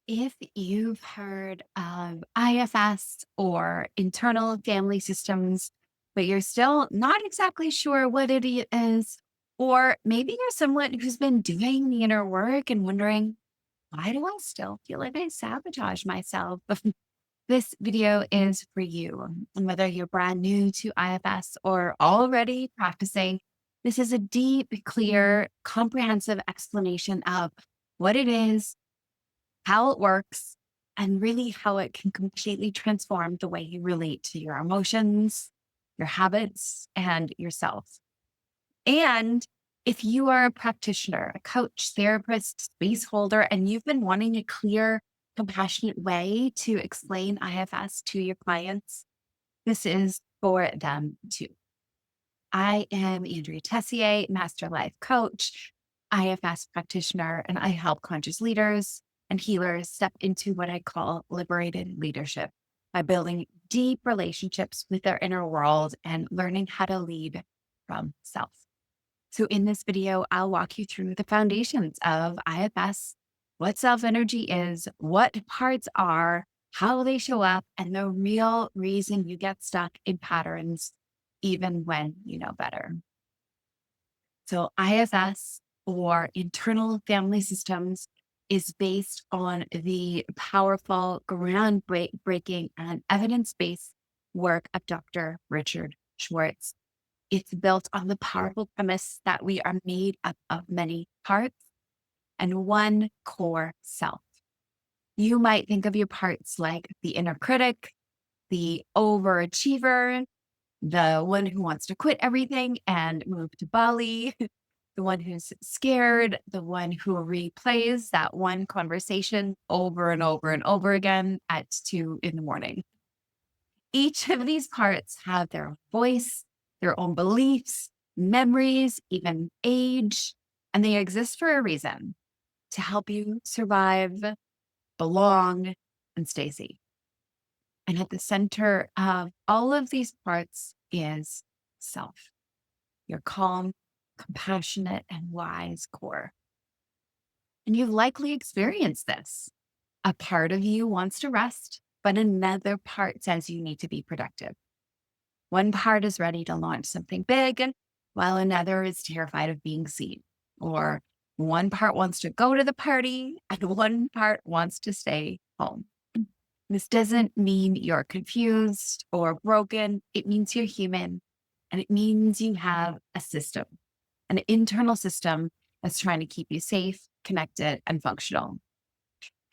If you've heard of IFS or internal family systems, but you're still not exactly sure what is, or maybe you're someone who's been doing the inner work and wondering, why do I still feel like I sabotage myself? This video is for you. And whether you're brand new to IFS or already practicing, this is a deep, clear, comprehensive explanation of what it is, how it works, and really how it can completely transform the way you relate to your emotions, your habits, and yourself. And if you are a practitioner, a coach, therapist, space holder, and you've been wanting a clear, compassionate way to explain IFS to your clients, this is for them too. I am Andrea Tessier, Master Life Coach, IFS practitioner, and I help conscious leaders and healers step into what I call liberated leadership by building deep relationships with their inner world and learning how to lead from self. So, in this video, I'll walk you through the foundations of IFS, what self energy is, what parts are, how they show up, and the real reason you get stuck in patterns, even when you know better. So, IFS, or internal family systems, is based on the powerful, groundbreaking, and evidence based work of Dr. Richard Schwartz. It's built on the powerful premise that we are made up of many parts and one core self. You might think of your parts like the inner critic, the overachiever, the one who wants to quit everything and move to Bali, the one who's scared, the one who replays that one conversation over and over and over again at 2 in the morning. Each of these parts have their own voice, their own beliefs, memories, even age, and they exist for a reason to help you survive, belong, and stay safe. And at the center of all of these parts is self, your calm, compassionate, and wise core. And you've likely experienced this. A part of you wants to rest, but another part says you need to be productive. One part is ready to launch something big, while another is terrified of being seen. Or one part wants to go to the party, and one part wants to stay home. This doesn't mean you're confused or broken. It means you're human, and it means you have a system, an internal system that's trying to keep you safe, connected, and functional.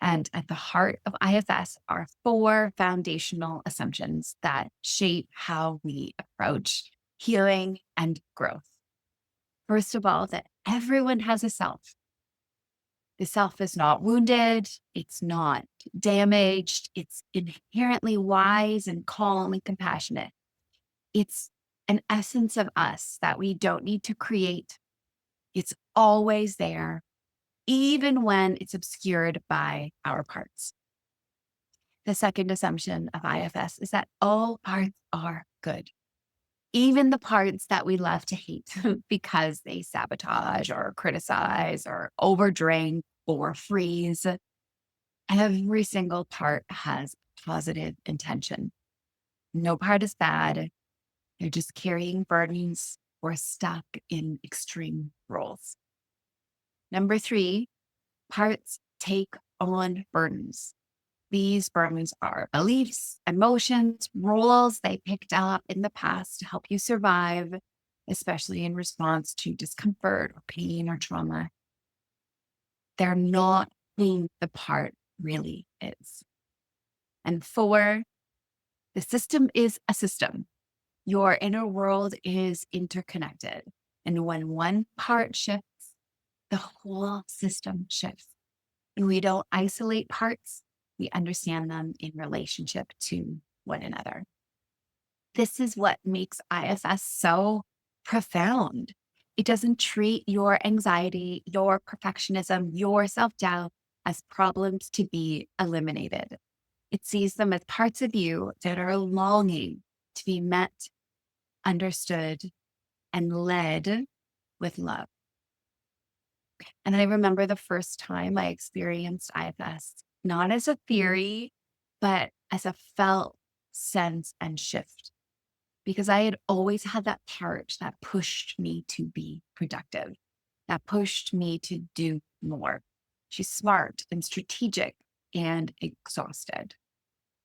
And at the heart of IFS are four foundational assumptions that shape how we approach healing and growth. First of all, that everyone has a self. The self is not wounded, it's not damaged, it's inherently wise and calm and compassionate. It's an essence of us that we don't need to create. It's always there, even when it's obscured by our parts. The second assumption of IFS is that all parts are good, even the parts that we love to hate because they sabotage or criticize or overdrink or freeze. Every single part has positive intention. No part is bad. They're just carrying burdens or stuck in extreme roles. Number three, parts take on burdens. These burdens are beliefs, emotions, roles they picked up in the past to help you survive, especially in response to discomfort or pain or trauma. They're not who the part really is. And four, the system is a system. Your inner world is interconnected. And when one part shifts, the whole system shifts. And we don't isolate parts, we understand them in relationship to one another. This is what makes IFS so profound. It doesn't treat your anxiety, your perfectionism, your self doubt as problems to be eliminated. It sees them as parts of you that are longing to be met, understood, and led with love. And I remember the first time I experienced IFS. not as a theory, but as a felt sense and shift. Because I had always had that part that pushed me to be productive, that pushed me to do more. She's smart and strategic and exhausted.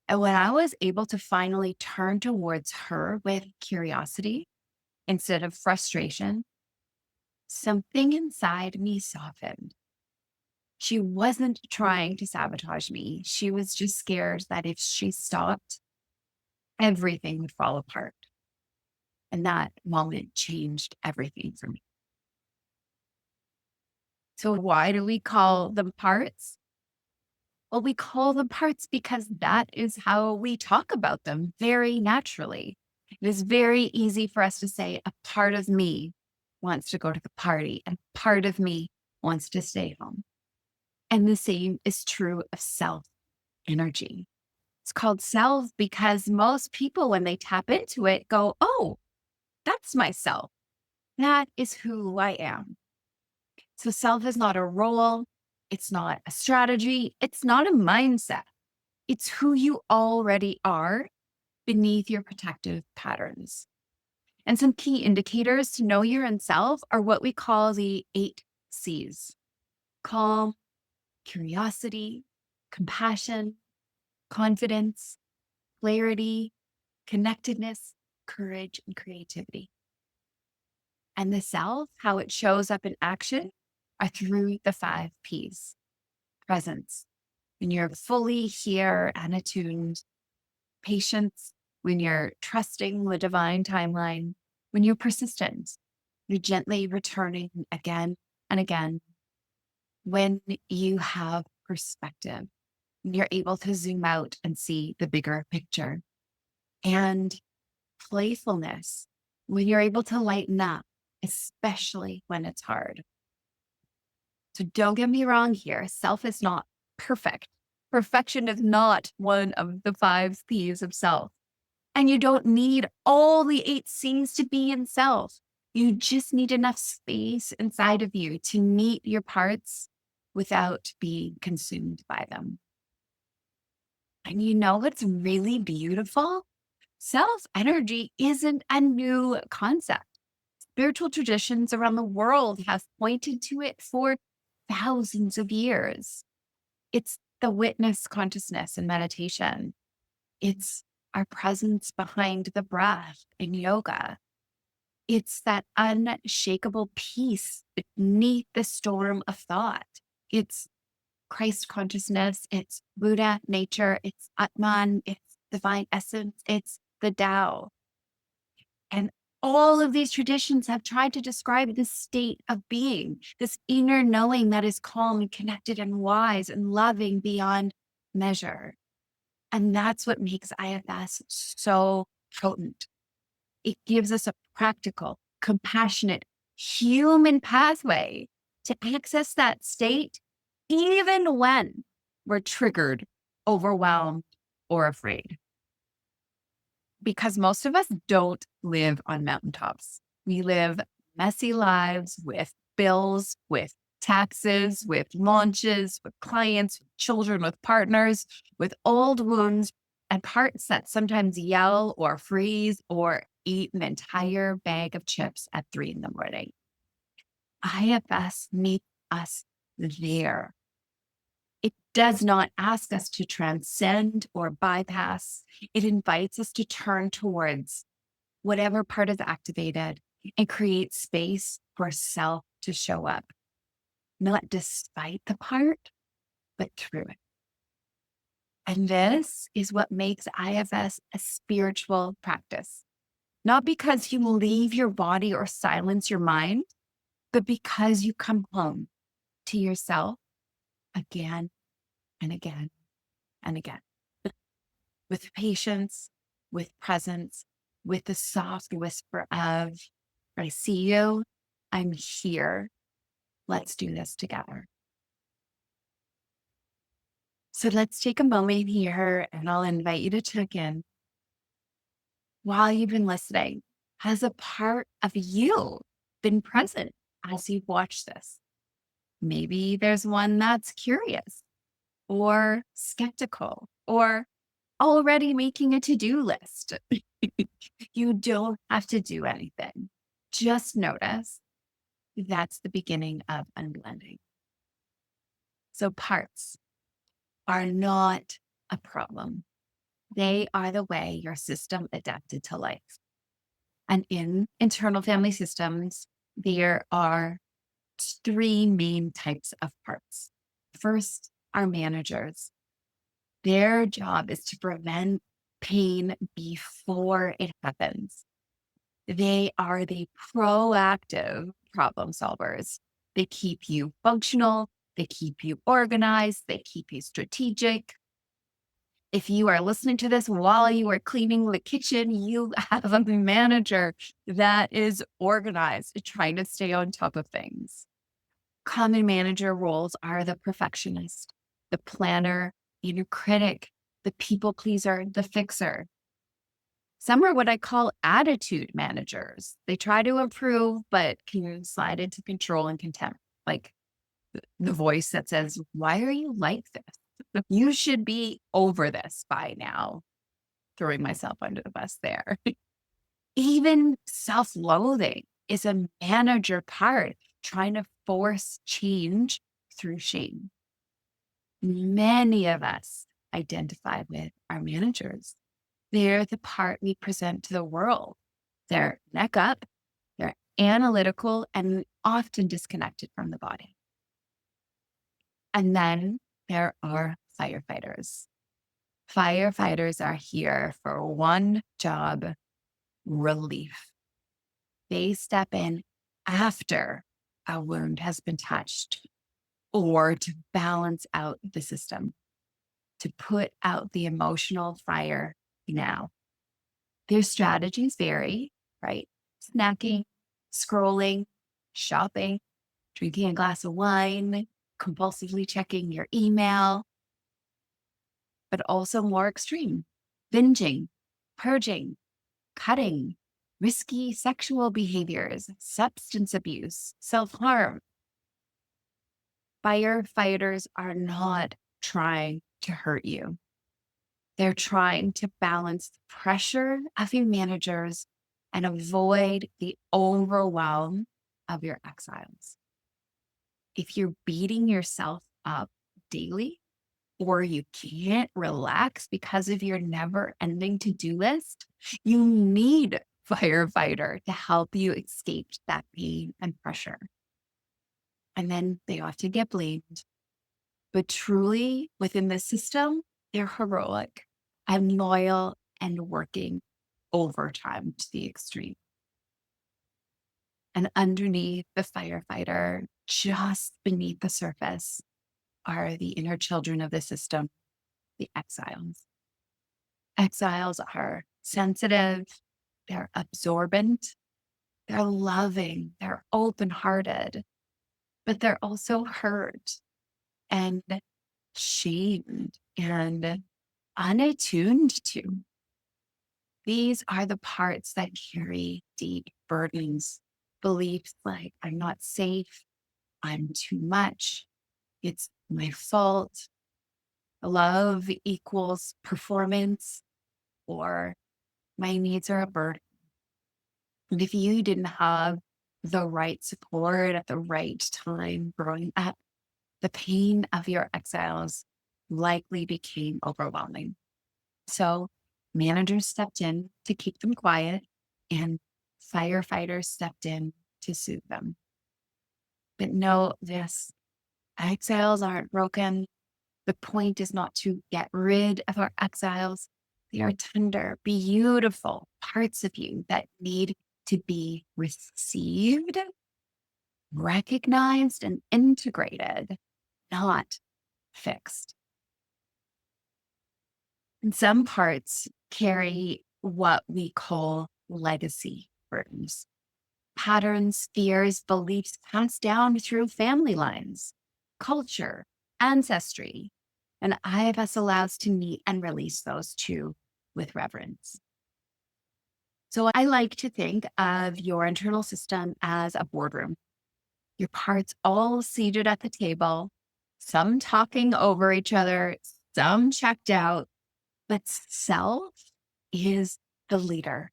And when I was able to finally turn towards her with curiosity instead of frustration, something inside me softened. She wasn't trying to sabotage me. She was just scared that if she stopped, everything would fall apart. And that moment changed everything for me. So, why do we call them parts? Well, we call them parts because that is how we talk about them very naturally. It is very easy for us to say, a part of me wants to go to the party, and part of me wants to stay home. And the same is true of self energy. It's called self because most people, when they tap into it, go, oh, that's myself. That is who I am. So self is not a role. It's not a strategy. It's not a mindset. It's who you already are beneath your protective patterns. And some key indicators to know your own self are what we call the 8 C's: calm, curiosity, compassion, confidence, clarity, connectedness, courage, and creativity. And the self, how it shows up in action, are through the 5 P's: presence, when you're fully here and attuned; patience, when you're trusting the divine timeline; when you're persistent, you're gently returning again and again; when you have perspective, when you're able to zoom out and see the bigger picture; and playfulness, when you're able to lighten up, especially when it's hard. So don't get me wrong here. Self is not perfect. Perfection is not one of the 5 P's of self. And you don't need all the 8 C's to be in self. You just need enough space inside of you to meet your parts without being consumed by them. And you know what's really beautiful? Self energy isn't a new concept. Spiritual traditions around the world have pointed to it for thousands of years. It's the witness consciousness in meditation. It's our presence behind the breath in yoga. It's that unshakable peace beneath the storm of thought. It's Christ consciousness. It's Buddha nature. It's Atman. It's divine essence. It's the Tao. And all of these traditions have tried to describe this state of being, this inner knowing that is calm and connected and wise and loving beyond measure. And that's what makes IFS so potent. It gives us a practical, compassionate, human pathway to access that state, even when we're triggered, overwhelmed, or afraid. Because most of us don't live on mountaintops. We live messy lives with bills, with taxes, with launches, with clients, with children, with partners, with old wounds, and parts that sometimes yell or freeze or eat an entire bag of chips at 3 in the morning. IFS meets us there. It does not ask us to transcend or bypass. It invites us to turn towards whatever part is activated and create space for self to show up, not despite the part, but through it. And this is what makes IFS a spiritual practice, not because you leave your body or silence your mind, but because you come home to yourself again and again and again, with patience, with presence, with the soft whisper of, I see you, I'm here, let's do this together. So let's take a moment here and I'll invite you to check in while you've been listening. Has a part of you been present as you've watched this? Maybe there's one that's curious. or skeptical or already making a to-do list. You don't have to do anything. Just notice that's the beginning of unblending. So parts are not a problem. They are the way your system adapted to life. And in internal family systems, there are three main types of parts. First are managers. Their job is to prevent pain before it happens. They are the proactive problem solvers. They keep you functional, they keep you organized, they keep you strategic. If you are listening to this while you are cleaning the kitchen, you have a manager that is organized, trying to stay on top of things. Common manager roles are the perfectionist, the planner, the inner critic, the people pleaser, the fixer. Some are what I call attitude managers. They try to improve, but can slide into control and contempt, like the voice that says, "Why are you like this? You should be over this by now." Throwing myself under the bus there. Even self loathing is a manager part, trying to force change through shame. Many of us identify with our managers. They're the part we present to the world. They're neck up, they're analytical, and often disconnected from the body. And then there are firefighters. Firefighters are here for one job: relief. They step in after a wound has been touched or to balance out the system, to put out the emotional fire now. Their strategies vary, right? Snacking, scrolling, shopping, drinking a glass of wine, compulsively checking your email, but also more extreme: binging, purging, cutting, risky sexual behaviors, substance abuse, self harm. Firefighters are not trying to hurt you. They're trying to balance the pressure of your managers and avoid the overwhelm of your exiles. If you're beating yourself up daily, or you can't relax because of your never ending to do list, you need firefighter to help you escape that pain and pressure. And then they often get blamed. But truly, within the system, they're heroic and loyal and working overtime to the extreme. And underneath the firefighter, just beneath the surface, are the inner children of the system, the exiles. Exiles are sensitive, they're absorbent, they're loving, they're open hearted, but they're also hurt and shamed and unattuned to. These are the parts that carry deep burdens, beliefs like I'm not safe, I'm too much, it's my fault, love equals performance, or my needs are a burden. And if you didn't have the right support at the right time growing up, the pain of your exiles likely became overwhelming. So managers stepped in to keep them quiet, and firefighters stepped in to soothe them. But know this: exiles aren't broken. The point is not to get rid of our exiles. They are tender, beautiful parts of you that need to be received, recognized, and integrated, not fixed. And some parts carry what we call legacy burdens: patterns, fears, beliefs passed down through family lines, culture, ancestry. And IFS allows to meet and release those too with reverence. So I like to think of your internal system as a boardroom. Your parts all seated at the table, some talking over each other, some checked out, but self is the leader.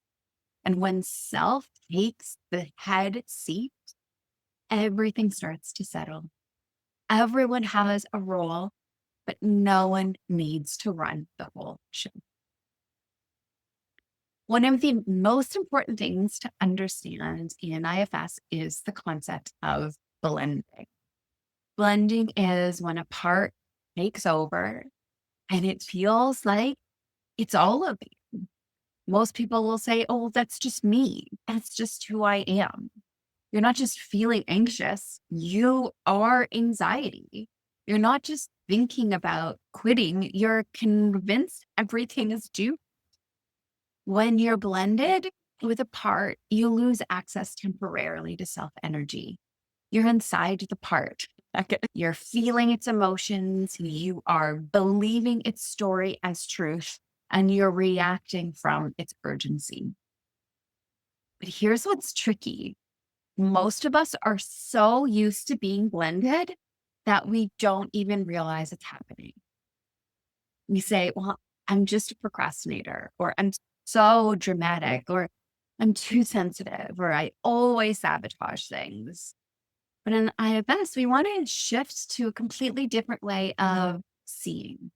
And when self takes the head seat, everything starts to settle. Everyone has a role, but no one needs to run the whole show. One of the most important things to understand in IFS is the concept of blending. Blending is when a part takes over and it feels like it's all of you. Most people will say, oh, that's just me. That's just who I am. You're not just feeling anxious, you are anxiety. You're not just thinking about quitting, you're convinced everything is due. When you're blended with a part, you lose access temporarily to self energy. You're inside the part. Okay. You're feeling its emotions. You are believing its story as truth, and you're reacting from its urgency. But here's what's tricky. Most of us are so used to being blended that we don't even realize it's happening. We say, well, I'm just a procrastinator, or I'm so dramatic, or I'm too sensitive, or I always sabotage things. But in IFS, we want to shift to a completely different way of seeing.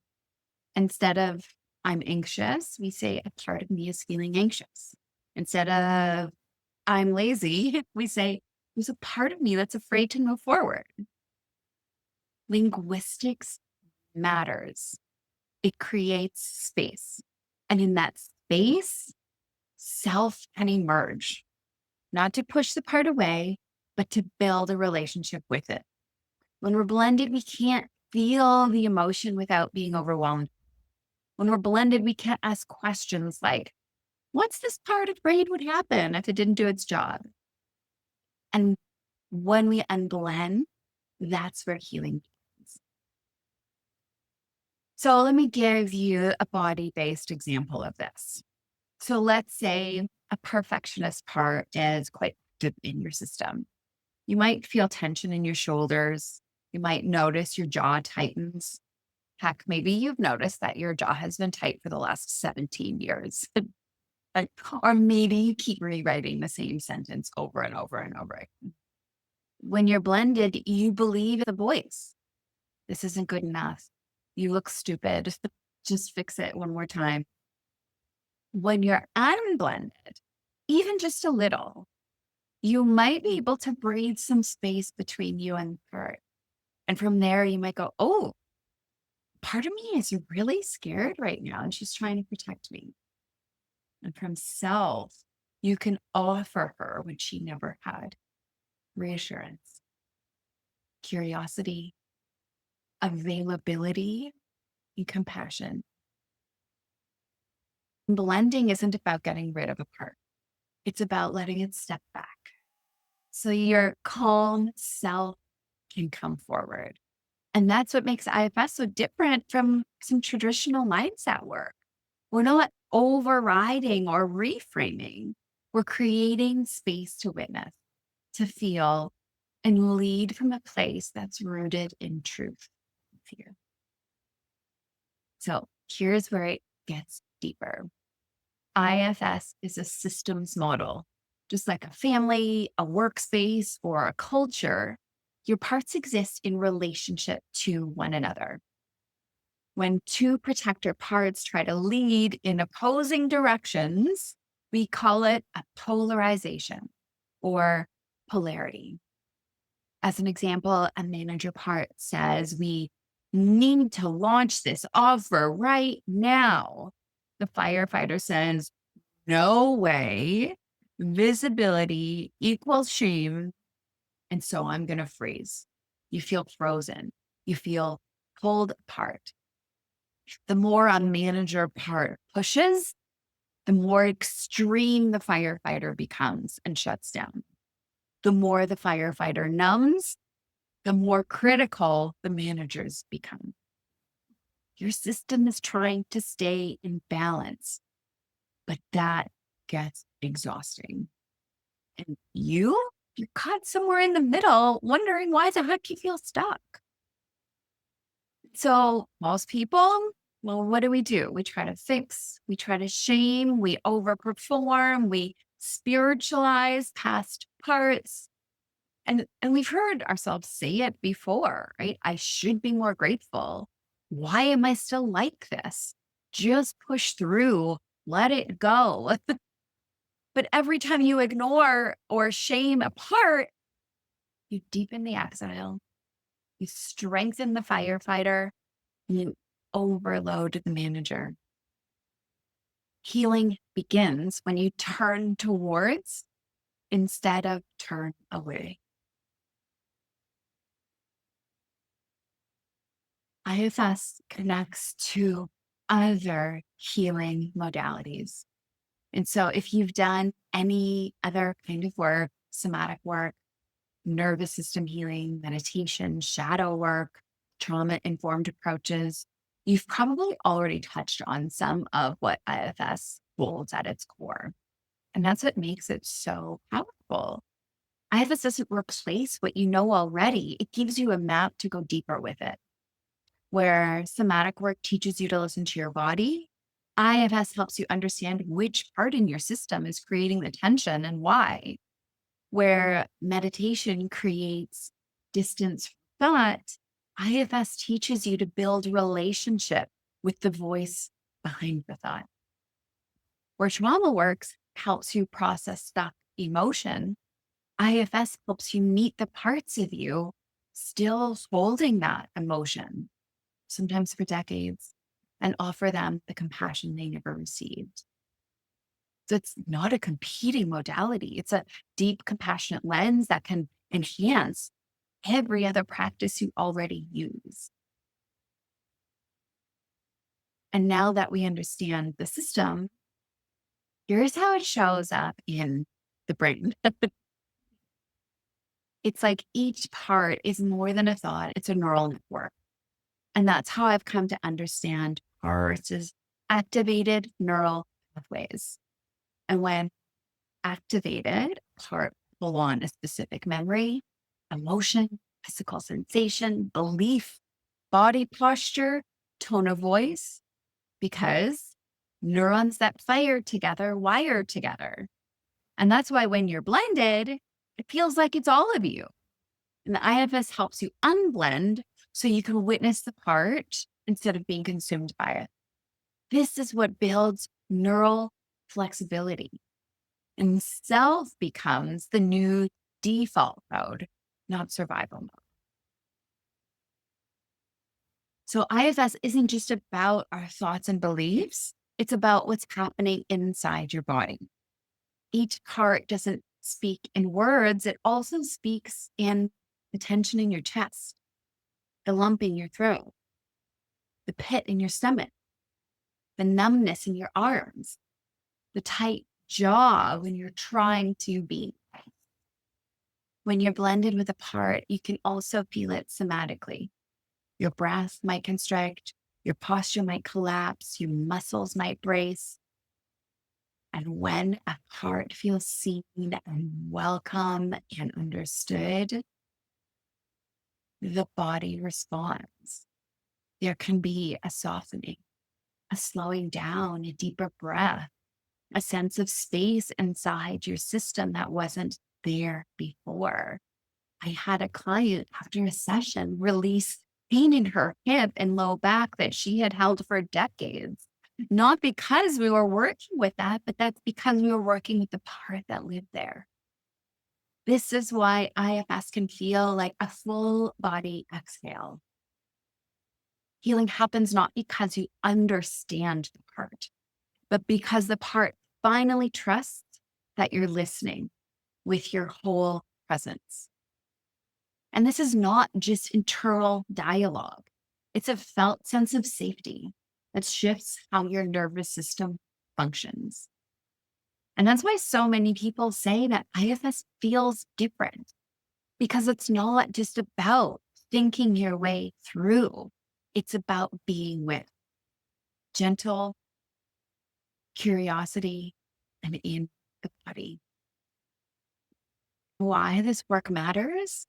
Instead of I'm anxious, we say a part of me is feeling anxious. Instead of I'm lazy, we say there's a part of me that's afraid to move forward. Linguistics matters. It creates space. And in that space, self can emerge, not to push the part away, but to build a relationship with it. When we're blended, we can't feel the emotion without being overwhelmed. When we're blended, we can't ask questions like, what's this part afraid would happen if it didn't do its job? And when we unblend, that's where healing begins. So let me give you a body-based example of this. So let's say a perfectionist part is quite active in your system. You might feel tension in your shoulders. You might notice your jaw tightens. Heck, maybe you've noticed that your jaw has been tight for the last 17 years. Like, or maybe you keep rewriting the same sentence over and over and over again. When you're blended, you believe the voice. This isn't good enough. You look stupid. Just fix it one more time. When you're unblended, even just a little, you might be able to breathe some space between you and her. And from there, you might go, oh, part of me is really scared right now, and she's trying to protect me. And from self, you can offer her what she never had: reassurance, curiosity, availability, and compassion. Blending isn't about getting rid of a part, it's about letting it step back so your calm self can come forward. And that's what makes IFS so different from some traditional mindset work. We're not overriding or reframing. We're creating space to witness, to feel, and lead from a place that's rooted in truth and fear. So here's where it gets deeper. IFS is a systems model. Just like a family, a workspace, or a culture, your parts exist in relationship to one another. When two protector parts try to lead in opposing directions, we call it a polarization or polarity. As an example, a manager part says, we need to launch this offer right now. The firefighter says, no way. Visibility equals shame. And so I'm going to freeze. You feel frozen. You feel pulled apart. The more a manager part pushes, the more extreme the firefighter becomes and shuts down. The more the firefighter numbs, the more critical the managers become. Your system is trying to stay in balance, but that gets exhausting. And you're caught somewhere in the middle, wondering why the heck you feel stuck. So most people, well, what do? We try to fix, we try to shame, we overperform, we spiritualize past parts. And we've heard ourselves say it before, right? I should be more grateful. Why am I still like this? Just push through, let it go. But every time you ignore or shame a part, you deepen the exile, you strengthen the firefighter, and you overload the manager. Healing begins when you turn towards instead of turn away. IFS connects to other healing modalities. And so, if you've done any other kind of work, somatic work, nervous system healing, meditation, shadow work, trauma informed approaches, you've probably already touched on some of what IFS holds at its core. And that's what makes it so powerful. IFS doesn't replace what you know already, it gives you a map to go deeper with it. Where somatic work teaches you to listen to your body, IFS helps you understand which part in your system is creating the tension and why. Where meditation creates distance from thought, IFS teaches you to build relationship with the voice behind the thought. Where trauma works helps you process stuck emotion, IFS helps you meet the parts of you still holding that emotion, sometimes for decades, and offer them the compassion they never received. So it's not a competing modality. It's a deep, compassionate lens that can enhance every other practice you already use. And now that we understand the system, here's how it shows up in the brain. It's like each part is more than a thought, it's a neural network. And that's how I've come to understand parts as activated neural pathways. And when activated, part pull on a specific memory, emotion, physical sensation, belief, body posture, tone of voice, because neurons that fire together wire together. And that's why when you're blended, it feels like it's all of you. And the IFS helps you unblend so you can witness the part instead of being consumed by it. This is what builds neural flexibility. And self becomes the new default mode, not survival mode. So IFS isn't just about our thoughts and beliefs, it's about what's happening inside your body. Each part doesn't speak in words, it also speaks in the tension in your chest, the lump in your throat, the pit in your stomach, the numbness in your arms, the tight jaw when you're trying to be. When you're blended with a part, you can also feel it somatically. Your breath might constrict, your posture might collapse, your muscles might brace. And when a part feels seen and welcome and understood, the body responds. There can be a softening, a slowing down, a deeper breath, a sense of space inside your system that wasn't there before. I had a client after a session release pain in her hip and low back that she had held for decades. Not because we were working with that, but that's because we were working with the part that lived there. This is why IFS can feel like a full body exhale. Healing happens not because you understand the part, but because the part finally trusts that you're listening with your whole presence. And this is not just internal dialogue, it's a felt sense of safety that shifts how your nervous system functions. And that's why so many people say that IFS feels different because it's not just about thinking your way through, it's about being with gentle curiosity and in the body. Why this work matters?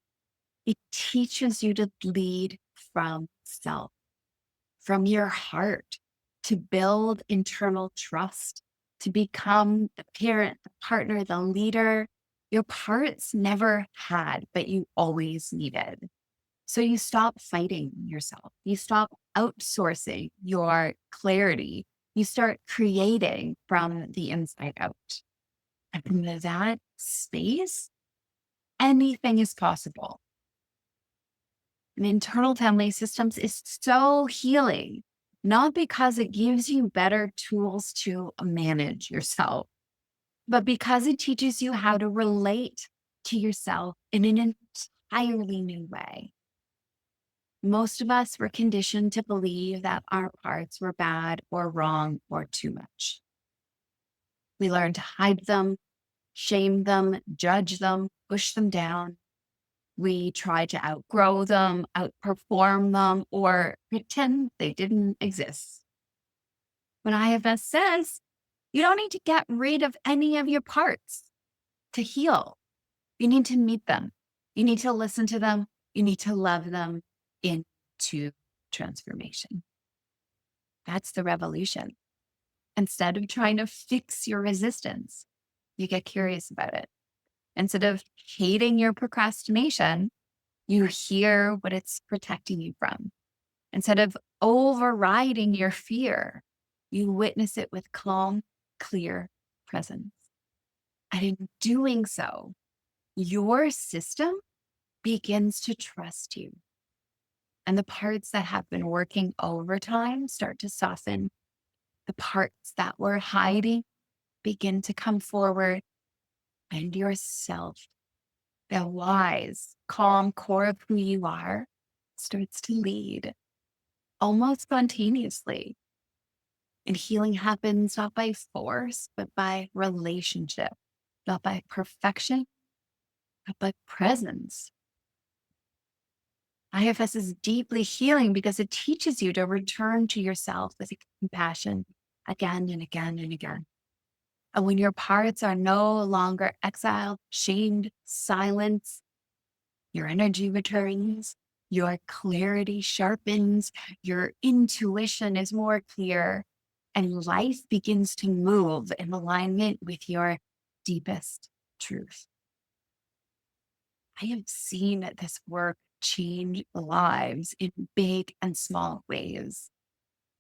It teaches you to lead from self. from your heart to build internal trust, to become the parent, the partner, the leader your parts never had, but you always needed. So you stop fighting yourself. You stop outsourcing your clarity. You start creating from the inside out. And from that space, anything is possible. And internal family systems is so healing, not because it gives you better tools to manage yourself, but because it teaches you how to relate to yourself in an entirely new way. Most of us were conditioned to believe that our parts were bad or wrong or too much. We learned to hide them, shame them, judge them, push them down. We tried to outgrow them, outperform them, or pretend they didn't exist. When IFS says you don't need to get rid of any of your parts to heal, you need to meet them. You need to listen to them. You need to love them into transformation. That's the revolution. Instead of trying to fix your resistance, you get curious about it. Instead of hating your procrastination, you hear what it's protecting you from. Instead of overriding your fear, you witness it with calm, clear presence. And in doing so, your system begins to trust you. And the parts that have been working overtime start to soften. The parts that were hiding begin to come forward, and yourself, the wise, calm core of who you are, starts to lead almost spontaneously. And healing happens not by force, but by relationship, not by perfection, but by presence. IFS is deeply healing because it teaches you to return to yourself with compassion again and again and again. And when your parts are no longer exiled, shamed, silenced, your energy returns, your clarity sharpens, your intuition is more clear, and life begins to move in alignment with your deepest truth. I have seen this work change lives in big and small ways.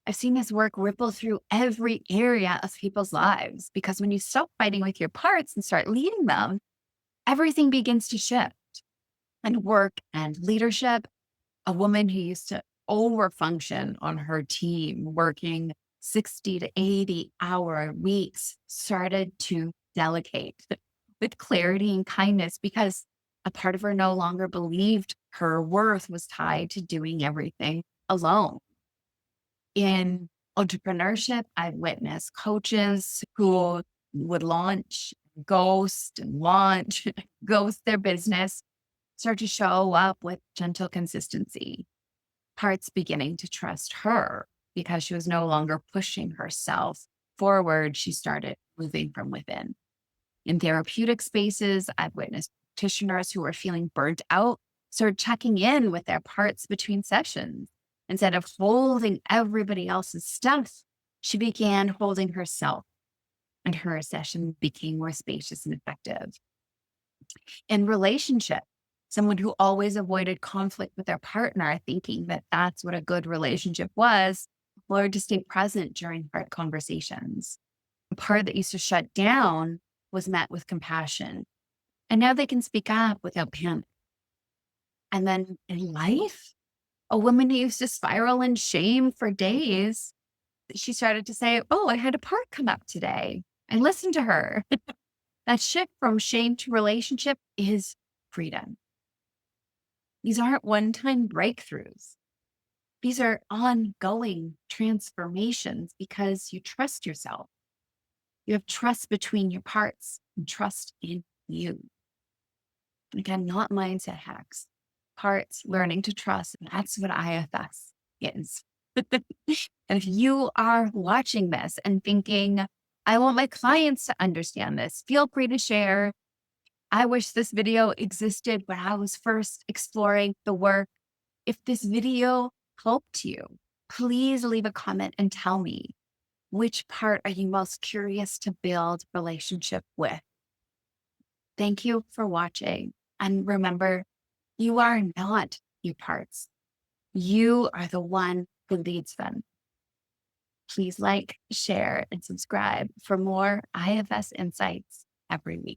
I've seen this work ripple through every area of people's lives because when you stop fighting with your parts and start leading them, everything begins to shift. And work and leadership, a woman who used to overfunction on her team, working 60 to 80-hour weeks, started to delegate with clarity and kindness because a part of her no longer believed her worth was tied to doing everything alone. In entrepreneurship, I've witnessed coaches who would launch, ghost, and launch, ghost their business, start to show up with gentle consistency. Parts beginning to trust her because she was no longer pushing herself forward. She started moving from within. In therapeutic spaces, I've witnessed practitioners who were feeling burnt out start checking in with their parts between sessions. Instead of holding everybody else's stuff, she began holding herself, and her session became more spacious and effective. In relationship, someone who always avoided conflict with their partner, thinking that that's what a good relationship was, learned to stay present during hard conversations. The part that used to shut down was met with compassion. And now they can speak up without panic. And then in life, a woman who used to spiral in shame for days, she started to say, "Oh, I had a part come up today." I listened to her. That shift from shame to relationship is freedom. These aren't one-time breakthroughs. These are ongoing transformations because you trust yourself. You have trust between your parts and trust in you. Again, not mindset hacks, parts learning to trust. And that's what IFS is. And if you are watching this and thinking, I want my clients to understand this, feel free to share. I wish this video existed when I was first exploring the work. If this video helped you, Please leave a comment and tell me, which part are you most curious to build relationship with? Thank you for watching. And remember, you are not your parts. You are the one who leads them. Please like, share, and subscribe for more IFS insights every week.